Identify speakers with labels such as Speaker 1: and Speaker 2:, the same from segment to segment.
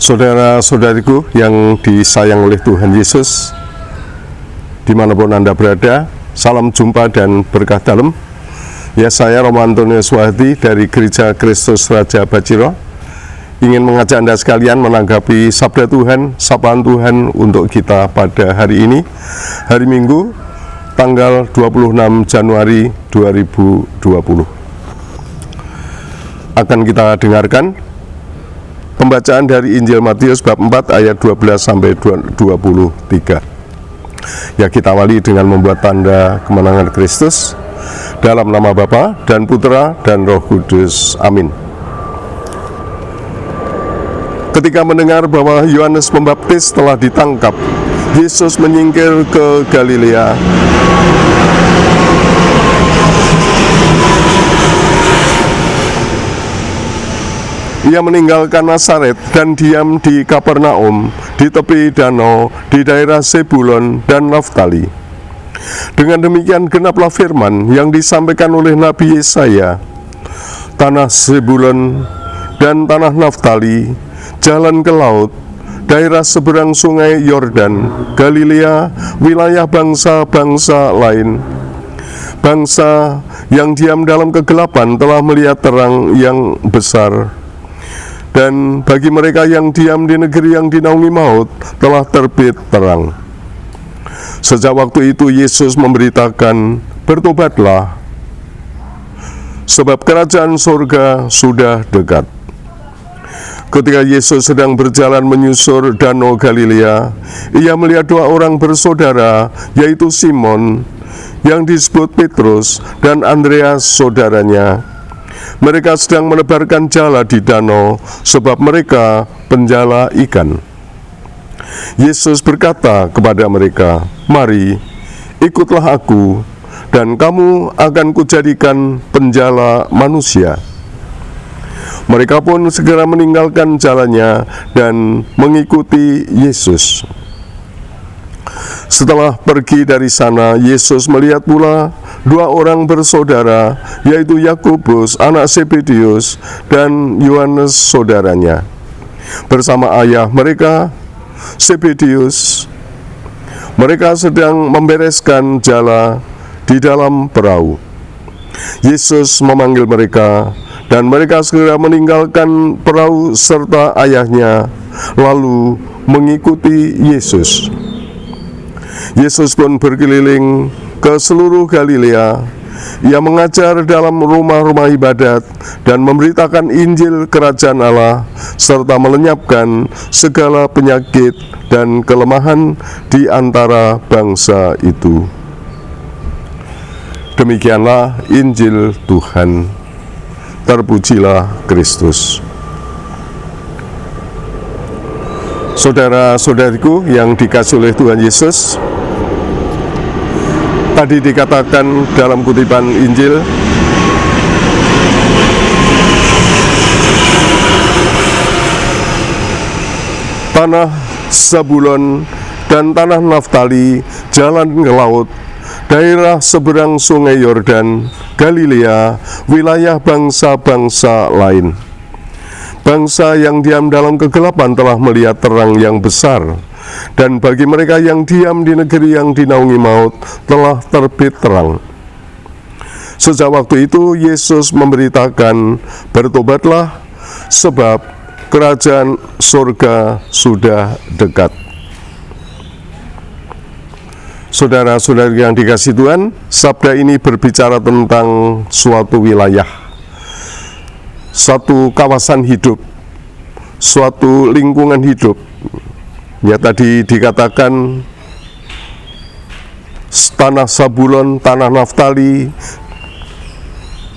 Speaker 1: Saudara-saudariku yang disayang oleh Tuhan Yesus, dimanapun Anda berada, salam jumpa dan berkah dalam. Ya, saya Romo Antonius Wahdi dari Gereja Kristus Raja Baciro ingin mengajak Anda sekalian menanggapi sabda Tuhan, sapaan Tuhan untuk kita pada hari ini, hari Minggu, tanggal 26 Januari 2020. Akan kita dengarkan pembacaan dari Injil Matius bab 4 ayat 12 sampai 23. Ya, kita awali dengan membuat tanda kemenangan Kristus dalam nama Bapa dan Putra dan Roh Kudus. Amin. Ketika mendengar bahwa Yohanes Pembaptis telah ditangkap, Yesus menyingkir ke Galilea. Ia meninggalkan Nazaret dan diam di Kapernaum, di tepi danau, di daerah Zebulon dan Naftali. Dengan demikian genaplah firman yang disampaikan oleh Nabi Yesaya, tanah Zebulon dan tanah Naftali, jalan ke laut, daerah seberang sungai Yordan, Galilea, wilayah bangsa-bangsa lain. Bangsa yang diam dalam kegelapan telah melihat terang yang besar. Dan bagi mereka yang diam di negeri yang dinaungi maut, telah terbit terang. Sejak waktu itu Yesus memberitakan, bertobatlah, sebab kerajaan surga sudah dekat. Ketika Yesus sedang berjalan menyusur danau Galilea, ia melihat dua orang bersaudara, yaitu Simon, yang disebut Petrus, dan Andreas saudaranya. Mereka sedang menebarkan jala di danau, sebab mereka penjala ikan. Yesus berkata kepada mereka, mari, ikutlah aku, dan kamu akan kujadikan penjala manusia. Mereka pun segera meninggalkan jalannya dan mengikuti Yesus. Setelah pergi dari sana, Yesus melihat pula dua orang bersaudara, yaitu Yakobus anak Zebedius dan Yohanes saudaranya, bersama ayah mereka Zebedius. Mereka sedang membereskan jala di dalam perahu. Yesus memanggil mereka, dan mereka segera meninggalkan perahu serta ayahnya, lalu mengikuti Yesus. Yesus pun berkeliling ke seluruh Galilea. Ia mengajar dalam rumah-rumah ibadat dan memberitakan Injil Kerajaan Allah, serta melenyapkan segala penyakit dan kelemahan di antara bangsa itu. Demikianlah Injil Tuhan. Terpujilah Kristus. Saudara-saudariku yang dikasihi oleh Tuhan Yesus, tadi dikatakan dalam kutipan Injil, tanah Zebulon dan tanah Naftali, jalan ke laut, daerah seberang sungai Yordan, Galilea, wilayah bangsa-bangsa lain. Bangsa yang diam dalam kegelapan telah melihat terang yang besar, dan bagi mereka yang diam di negeri yang dinaungi maut, telah terbit terang. Sejak waktu itu Yesus memberitakan, bertobatlah, sebab kerajaan surga sudah dekat. Saudara-saudari yang dikasihi Tuhan, sabda ini berbicara tentang suatu wilayah, suatu kawasan hidup, suatu lingkungan hidup. Ya, tadi dikatakan tanah Zebulon, tanah Naftali,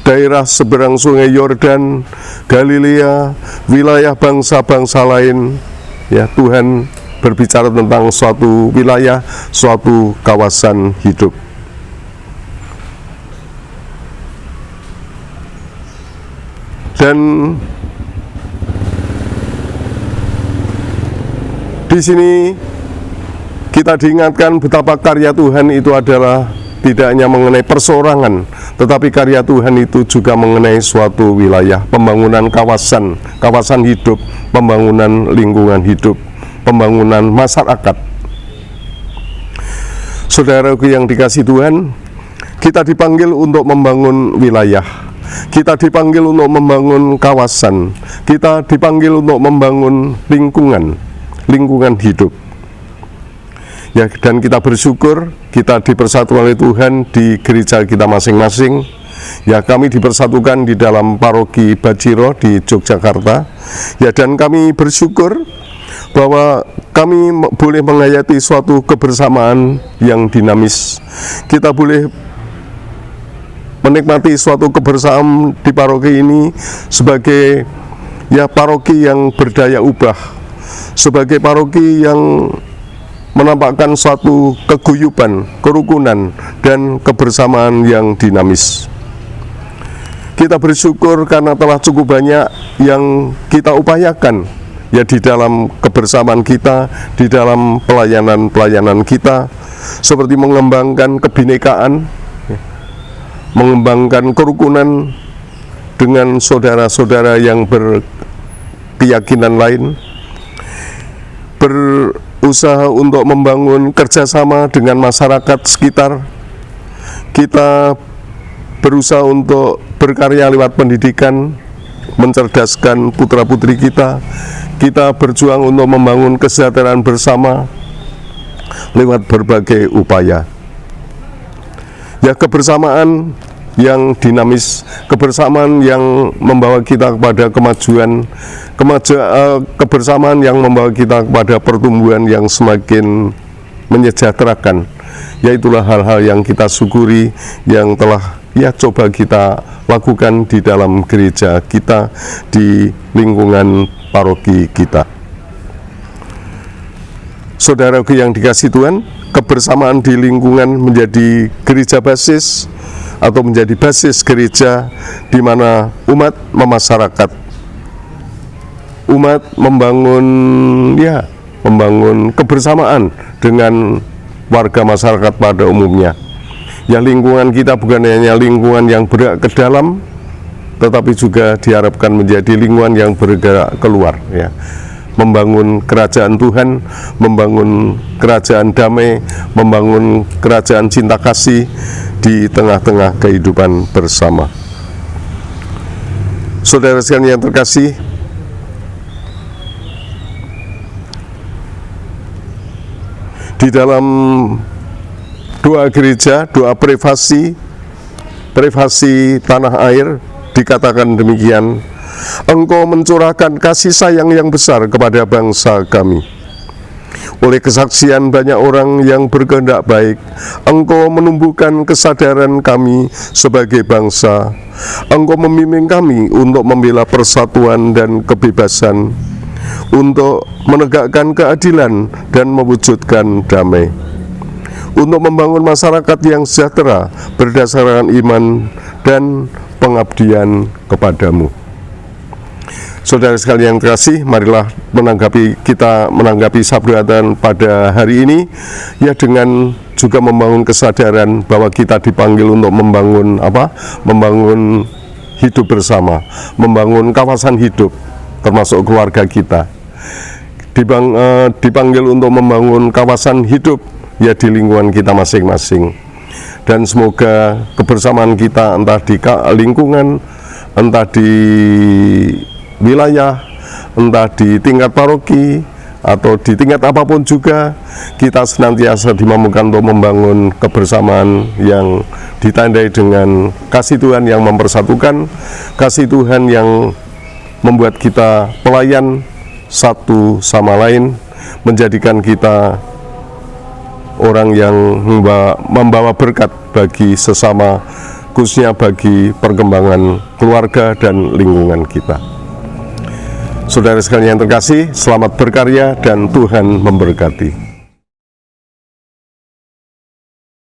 Speaker 1: daerah seberang sungai Yordan, Galilea, wilayah bangsa-bangsa lain. Ya, Tuhan berbicara tentang suatu wilayah, suatu kawasan hidup. Dan di sini kita diingatkan betapa karya Tuhan itu adalah tidak hanya mengenai perseorangan, tetapi karya Tuhan itu juga mengenai suatu wilayah, pembangunan kawasan hidup, pembangunan lingkungan hidup, pembangunan masyarakat. Saudaraku yang dikasihi Tuhan, kita dipanggil untuk membangun wilayah, kita dipanggil untuk membangun kawasan, kita dipanggil untuk membangun lingkungan hidup. Ya, dan kita bersyukur kita dipersatukan oleh Tuhan di gereja kita masing-masing. Ya, kami dipersatukan di dalam paroki Bajiro di Yogyakarta. Ya, dan kami bersyukur bahwa kami boleh menghayati suatu kebersamaan yang dinamis. Kita boleh menikmati suatu kebersamaan di paroki ini sebagai paroki yang berdaya ubah, sebagai paroki yang menampakkan suatu keguyuban, kerukunan, dan kebersamaan yang dinamis. Kita bersyukur karena telah cukup banyak yang kita upayakan, ya, di dalam kebersamaan kita, di dalam pelayanan kita, seperti mengembangkan kebinekaan, mengembangkan kerukunan dengan saudara-saudara yang berkeyakinan lain, berusaha untuk membangun kerjasama dengan masyarakat sekitar. Kita berusaha untuk berkarya lewat pendidikan, mencerdaskan putra-putri kita. Kita berjuang untuk membangun kesejahteraan bersama lewat berbagai upaya. Ya, kebersamaan yang dinamis, kebersamaan yang membawa kita kepada kemajuan, kebersamaan yang membawa kita kepada pertumbuhan yang semakin menyejahterakan. Ya, itulah hal-hal yang kita syukuri, yang telah coba kita lakukan di dalam gereja kita, di lingkungan paroki kita. Saudaraku yang dikasihi Tuhan, kebersamaan di lingkungan menjadi gereja basis atau menjadi basis gereja di mana umat memasyarakat, umat membangun kebersamaan dengan warga masyarakat pada umumnya. Ya, lingkungan kita bukan hanya lingkungan yang bergerak ke dalam, tetapi juga diharapkan menjadi lingkungan yang bergerak keluar, ya. Membangun kerajaan Tuhan, membangun kerajaan damai, membangun kerajaan cinta kasih di tengah-tengah kehidupan bersama. Saudara sekalian yang terkasih, di dalam doa gereja, doa privasi tanah air, dikatakan demikian: Engkau mencurahkan kasih sayang yang besar kepada bangsa kami. Oleh kesaksian banyak orang yang berkehendak baik, Engkau menumbuhkan kesadaran kami sebagai bangsa. Engkau membimbing kami untuk membela persatuan dan kebebasan, untuk menegakkan keadilan dan mewujudkan damai, untuk membangun masyarakat yang sejahtera berdasarkan iman dan pengabdian kepadamu. Saudara sekalian yang terkasih, marilah kita menanggapi sabda Tuhan pada hari ini, ya, dengan juga membangun kesadaran bahwa kita dipanggil untuk membangun membangun hidup bersama, membangun kawasan hidup, termasuk keluarga kita. Dipanggil untuk membangun kawasan hidup, ya, di lingkungan kita masing-masing. Dan semoga kebersamaan kita, entah di lingkungan, entah di wilayah, entah di tingkat paroki, atau di tingkat apapun juga, kita senantiasa dimampukan untuk membangun kebersamaan yang ditandai dengan kasih Tuhan yang mempersatukan, kasih Tuhan yang membuat kita pelayan satu sama lain, menjadikan kita orang yang membawa berkat bagi sesama, khususnya bagi perkembangan keluarga dan lingkungan kita. Saudara sekalian yang terkasih, selamat berkarya dan Tuhan memberkati.